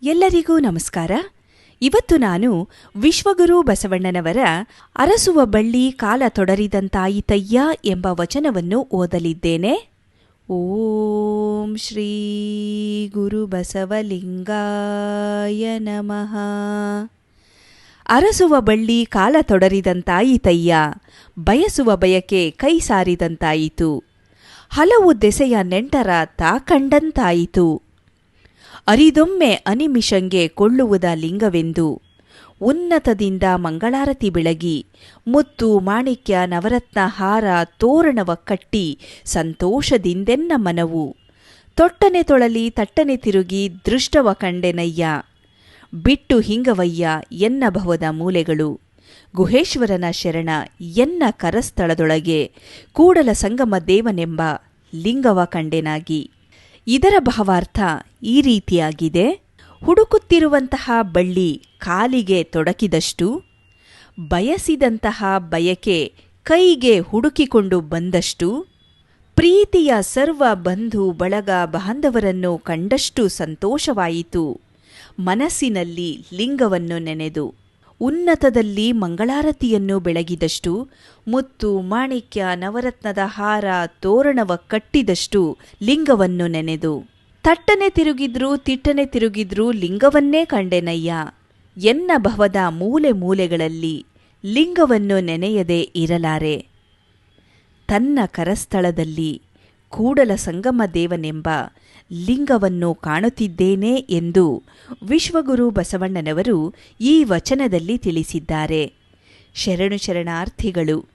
ಎಲ್ಲರಿಗೂ ನಮಸ್ಕಾರ. ಇವತ್ತು ನಾನು ವಿಶ್ವಗುರು ಬಸವಣ್ಣನವರ ಅರಸುವ ಬಳ್ಳಿ ಕಾಲ ತೊಡರಿದಂತಾಯಿತಯ್ಯ ಎಂಬ ವಚನವನ್ನು ಓದಲಿದ್ದೇನೆ. ಓಂ ಶ್ರೀ ಗುರು ಬಸವಲಿಂಗಾಯ ನಮಃ. ಅರಸುವ ಬಳ್ಳಿ ಕಾಲ ತೊಡರಿದಂತಾಯಿತಯ್ಯ, ಬಯಸುವ ಬಯಕೆ ಕೈ ಸಾರಿದಂತಾಯಿತು, ಹಲವು ದೆಸೆಯ ನೆಂಟರ ತಾ ಕಂಡಂತಾಯಿತು, ಅರಿದೊಮ್ಮೆ ಅನಿಮಿಷಂಗೆ ಕೊಳ್ಳುವುದ ಲಿಂಗವೆಂದು, ಉನ್ನತದಿಂದ ಮಂಗಳಾರತಿ ಬೆಳಗಿ, ಮುತ್ತು ಮಾಣಿಕ್ಯ ನವರತ್ನ ಹಾರ ತೋರಣವ ಕಟ್ಟಿ ಸಂತೋಷದಿಂದೆನ್ನ ಮನವು, ತೊಟ್ಟನೆ ತೊಳಲಿ ತಟ್ಟನೆ ತಿರುಗಿ ದೃಷ್ಟವ ಕಂಡೆನಯ್ಯ, ಬಿಟ್ಟು ಹಿಂಗವಯ್ಯ ಎನ್ನ ಭವದ ಮೂಲೆಗಳು, ಗುಹೇಶ್ವರನ ಶರಣ ಎನ್ನ ಕರಸ್ಥಳದೊಳಗೆ, ಕೂಡಲ ಸಂಗಮ ದೇವನೆಂಬ ಲಿಂಗವ ಕಂಡೆನಾಗಿ. ಇದರ ಭಾವಾರ್ಥ ಈ ರೀತಿಯಾಗಿದೆ. ಹುಡುಕುತ್ತಿರುವಂತಹ ಬಳ್ಳಿ ಕಾಲಿಗೆ ತೊಡಕಿದಷ್ಟು, ಬಯಸಿದಂತಹ ಬಯಕೆ ಕೈಗೆ ಹುಡುಕಿಕೊಂಡು ಬಂದಷ್ಟು, ಪ್ರೀತಿಯ ಸರ್ವ ಬಂಧು ಬಳಗ ಬಾಂಧವರನ್ನು ಕಂಡಷ್ಟು ಸಂತೋಷವಾಯಿತು, ಮನಸ್ಸಿನಲ್ಲಿ ಲಿಂಗವನ್ನು ನೆನೆದು. ಉನ್ನತದಲ್ಲಿ ಮಂಗಳಾರತಿಯನ್ನು ಬೆಳಗಿದಷ್ಟು, ಮುತ್ತು ಮಾಣಿಕ್ಯ ನವರತ್ನದ ಹಾರ ತೋರಣವ ಕಟ್ಟಿದಷ್ಟು ಲಿಂಗವನ್ನು ನೆನೆದು. ತಟ್ಟನೆ ತಿರುಗಿದ್ರೂ ತಿಟ್ಟನೆ ತಿರುಗಿದ್ರೂ ಲಿಂಗವನ್ನೇ ಕಂಡೆನಯ್ಯ, ಎನ್ನ ಭವದ ಮೂಲೆ ಮೂಲೆಗಳಲ್ಲಿ ಲಿಂಗವನ್ನು ನೆನೆಯದೆ ಇರಲಾರೆ. ತನ್ನ ಕರಸ್ಥಳದಲ್ಲಿ ಕೂಡಲ ಸಂಗಮ ದೇವನೆಂಬ ಲಿಂಗವನ್ನು ಕಾಣುತ್ತಿದ್ದೇನೆ ಎಂದು ವಿಶ್ವಗುರು ಬಸವಣ್ಣನವರು ಈ ವಚನದಲ್ಲಿ ತಿಳಿಸಿದ್ದಾರೆ. ಶರಣು ಶರಣಾರ್ಥಿಗಳು.